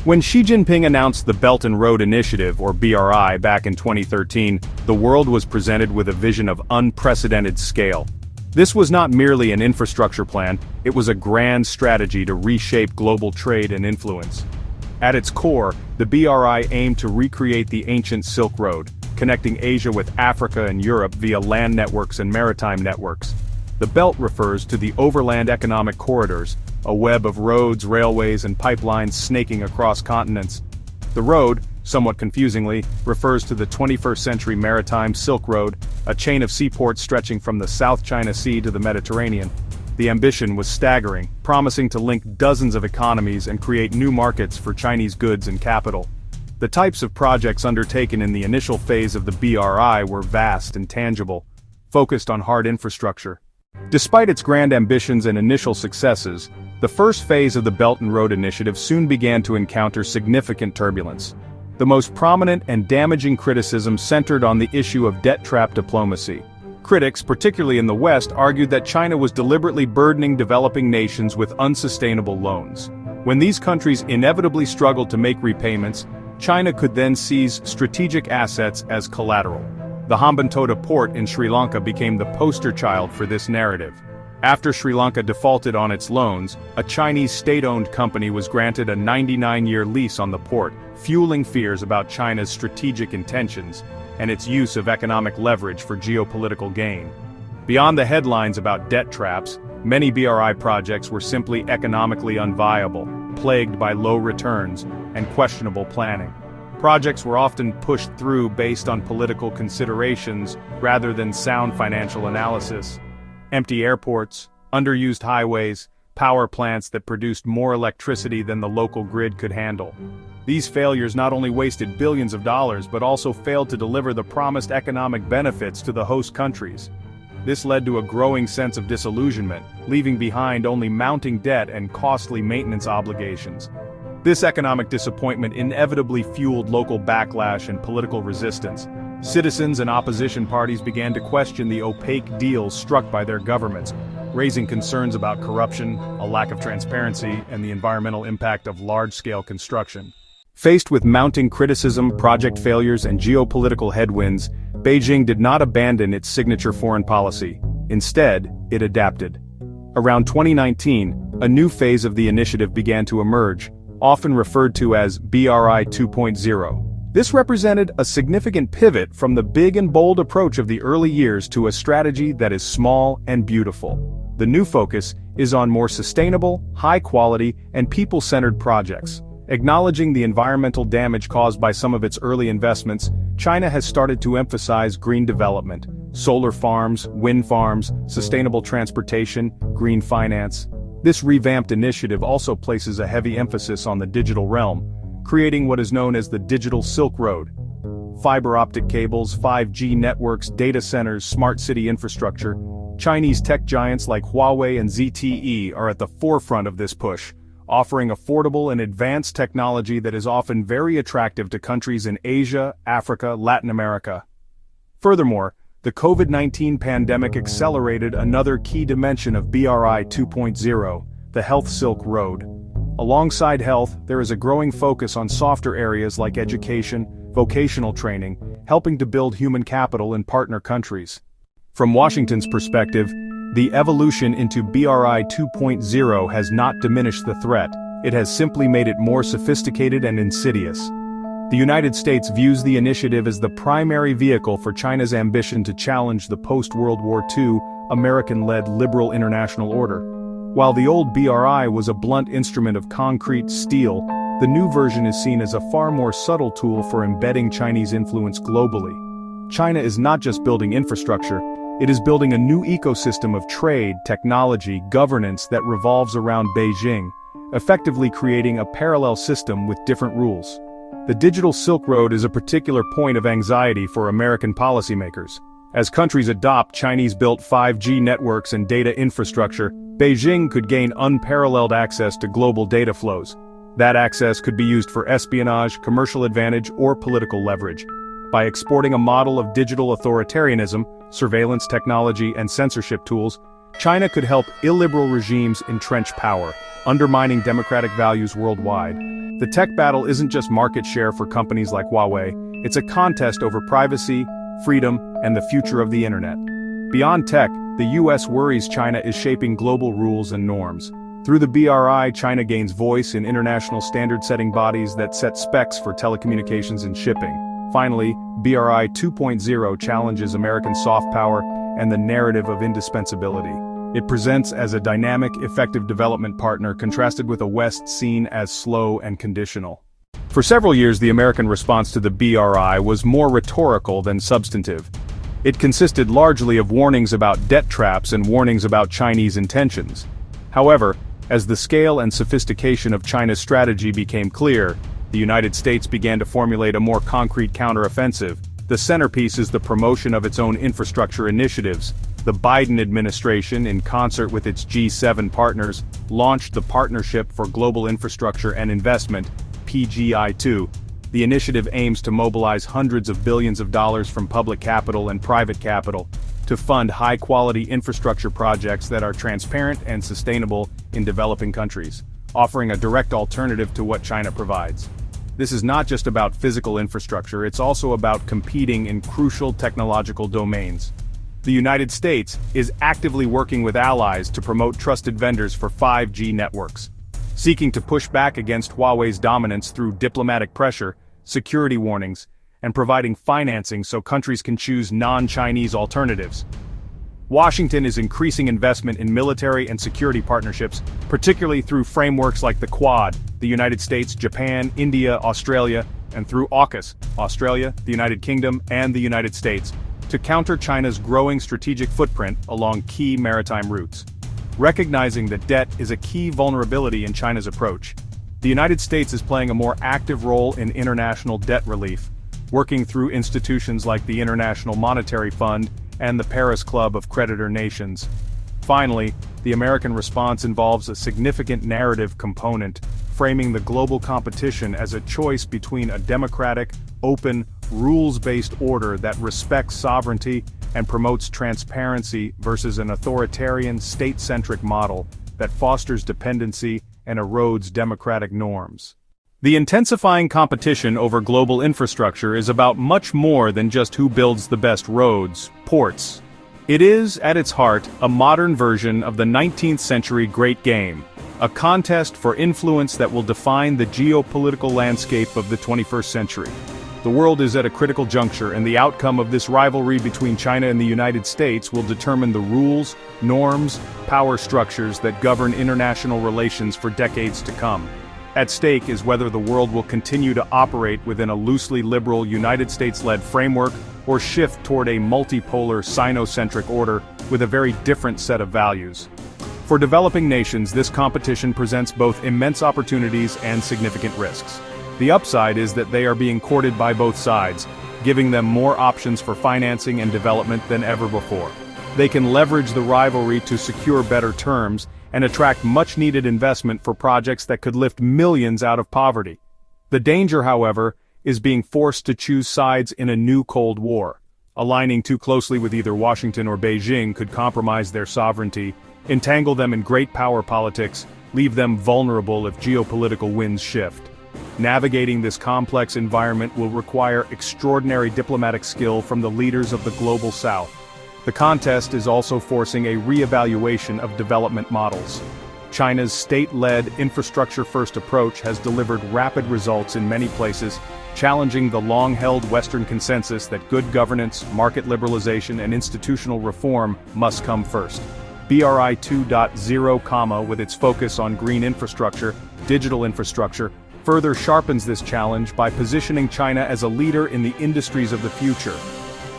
When Xi Jinping announced the Belt and Road Initiative, or BRI, back in 2013, the world was presented with a vision of unprecedented scale. This was not merely an infrastructure plan, it was a grand strategy to reshape global trade and influence. At its core, the BRI aimed to recreate the ancient Silk Road, connecting Asia with Africa and Europe via land networks and maritime networks. The belt refers to the overland economic corridors, a web of roads, railways, and pipelines snaking across continents. The road, somewhat confusingly, refers to the 21st century maritime Silk Road, a chain of seaports stretching from the South China Sea to the Mediterranean. The ambition was staggering, promising to link dozens of economies and create new markets for Chinese goods and capital. The types of projects undertaken in the initial phase of the BRI were vast and tangible, focused on hard infrastructure. Despite its grand ambitions and initial successes, the first phase of the Belt and Road Initiative soon began to encounter significant turbulence. The most prominent and damaging criticism centered on the issue of debt trap diplomacy. Critics, particularly in the West, argued that China was deliberately burdening developing nations with unsustainable loans. When these countries inevitably struggled to make repayments, China could then seize strategic assets as collateral. The Hambantota port in Sri Lanka became the poster child for this narrative. After Sri Lanka defaulted on its loans, a Chinese state-owned company was granted a 99-year lease on the port, fueling fears about China's strategic intentions and its use of economic leverage for geopolitical gain. Beyond the headlines about debt traps, many BRI projects were simply economically unviable, plagued by low returns and questionable planning. Projects were often pushed through based on political considerations rather than sound financial analysis. Empty airports, underused highways, power plants that produced more electricity than the local grid could handle. These failures not only wasted billions of dollars but also failed to deliver the promised economic benefits to the host countries. This led to a growing sense of disillusionment, leaving behind only mounting debt and costly maintenance obligations. This economic disappointment inevitably fueled local backlash and political resistance. Citizens and opposition parties began to question the opaque deals struck by their governments, raising concerns about corruption, a lack of transparency, and the environmental impact of large-scale construction. Faced with mounting criticism, project failures, and geopolitical headwinds, Beijing did not abandon its signature foreign policy. Instead, it adapted. Around 2019, a new phase of the initiative began to emerge, often referred to as BRI 2.0. This represented a significant pivot from the big and bold approach of the early years to a strategy that is small and beautiful. The new focus is on more sustainable, high-quality, and people-centered projects. Acknowledging the environmental damage caused by some of its early investments, China has started to emphasize green development, solar farms, wind farms, sustainable transportation, green finance. This revamped initiative also places a heavy emphasis on the digital realm, creating what is known as the Digital Silk Road. Fiber optic cables, 5G networks, data centers, smart city infrastructure. Chinese tech giants like Huawei and ZTE are at the forefront of this push, offering affordable and advanced technology that is often very attractive to countries in Asia, Africa, Latin America. Furthermore, the COVID-19 pandemic accelerated another key dimension of BRI 2.0, the Health Silk Road. Alongside health, there is a growing focus on softer areas like education, vocational training, helping to build human capital in partner countries. From Washington's perspective, the evolution into BRI 2.0 has not diminished the threat, it has simply made it more sophisticated and insidious. The United States views the initiative as the primary vehicle for China's ambition to challenge the post-World War II, American-led liberal international order. While the old BRI was a blunt instrument of concrete steel, the new version is seen as a far more subtle tool for embedding Chinese influence globally. China is not just building infrastructure, it is building a new ecosystem of trade, technology, governance that revolves around Beijing, effectively creating a parallel system with different rules. The Digital Silk Road is a particular point of anxiety for American policymakers. As countries adopt Chinese-built 5G networks and data infrastructure, Beijing could gain unparalleled access to global data flows. That access could be used for espionage, commercial advantage, or political leverage. By exporting a model of digital authoritarianism, surveillance technology, and censorship tools, China could help illiberal regimes entrench power, undermining democratic values worldwide. The tech battle isn't just market share for companies like Huawei, it's a contest over privacy, freedom, and the future of the internet. Beyond tech, the US worries China is shaping global rules and norms. Through the BRI, China gains voice in international standard-setting bodies that set specs for telecommunications and shipping. Finally, BRI 2.0 challenges American soft power and the narrative of indispensability. It presents as a dynamic, effective development partner contrasted with a West seen as slow and conditional. For several years, the American response to the BRI was more rhetorical than substantive. It consisted largely of warnings about debt traps and warnings about Chinese intentions. However, as the scale and sophistication of China's strategy became clear, the United States began to formulate a more concrete counteroffensive. The centerpiece is the promotion of its own infrastructure initiatives. The Biden administration, in concert with its G7 partners, launched the Partnership for Global Infrastructure and Investment, PGI2. The initiative aims to mobilize hundreds of billions of dollars from public capital and private capital to fund high-quality infrastructure projects that are transparent and sustainable in developing countries, offering a direct alternative to what China provides. This is not just about physical infrastructure, it's also about competing in crucial technological domains. The United States is actively working with allies to promote trusted vendors for 5G networks, seeking to push back against Huawei's dominance through diplomatic pressure, security warnings, and providing financing so countries can choose non-Chinese alternatives. Washington is increasing investment in military and security partnerships, particularly through frameworks like the Quad, the United States, Japan, India, Australia, and through AUKUS, Australia, the United Kingdom, and the United States, to counter China's growing strategic footprint along key maritime routes. Recognizing that debt is a key vulnerability in China's approach, the United States is playing a more active role in international debt relief, working through institutions like the International Monetary Fund and the Paris Club of Creditor Nations. Finally, the American response involves a significant narrative component, framing the global competition as a choice between a democratic, open, rules-based order that respects sovereignty and promotes transparency versus an authoritarian, state-centric model that fosters dependency and erodes democratic norms. The intensifying competition over global infrastructure is about much more than just who builds the best roads, ports. It is, at its heart, a modern version of the 19th century Great Game, a contest for influence that will define the geopolitical landscape of the 21st century. The world is at a critical juncture, and the outcome of this rivalry between China and the United States will determine the rules, norms, power structures that govern international relations for decades to come. At stake is whether the world will continue to operate within a loosely liberal United States-led framework or shift toward a multipolar Sino-centric order with a very different set of values. For developing nations, this competition presents both immense opportunities and significant risks. The upside is that they are being courted by both sides, giving them more options for financing and development than ever before. They can leverage the rivalry to secure better terms and attract much-needed investment for projects that could lift millions out of poverty. The danger, however, is being forced to choose sides in a new Cold War. Aligning too closely with either Washington or Beijing could compromise their sovereignty, entangle them in great power politics, leave them vulnerable if geopolitical winds shift. Navigating this complex environment will require extraordinary diplomatic skill from the leaders of the global South. The contest is also forcing a re-evaluation of development models. China's state-led, infrastructure-first approach has delivered rapid results in many places, challenging the long-held Western consensus that good governance, market liberalization, and institutional reform must come first. BRI 2.0, with its focus on green infrastructure, digital infrastructure, further sharpens this challenge by positioning China as a leader in the industries of the future.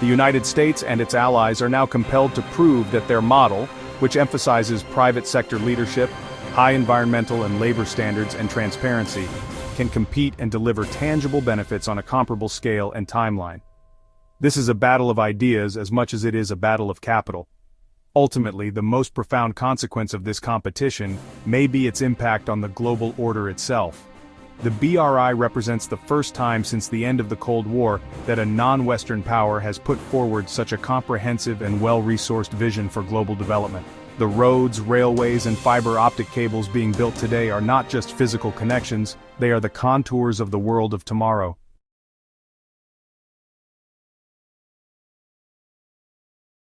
The United States and its allies are now compelled to prove that their model, which emphasizes private sector leadership, high environmental and labor standards, and transparency, can compete and deliver tangible benefits on a comparable scale and timeline. This is a battle of ideas as much as it is a battle of capital. Ultimately, the most profound consequence of this competition may be its impact on the global order itself. The BRI represents the first time since the end of the Cold War that a non-Western power has put forward such a comprehensive and well-resourced vision for global development. The roads, railways, and fiber optic cables being built today are not just physical connections, they are the contours of the world of tomorrow.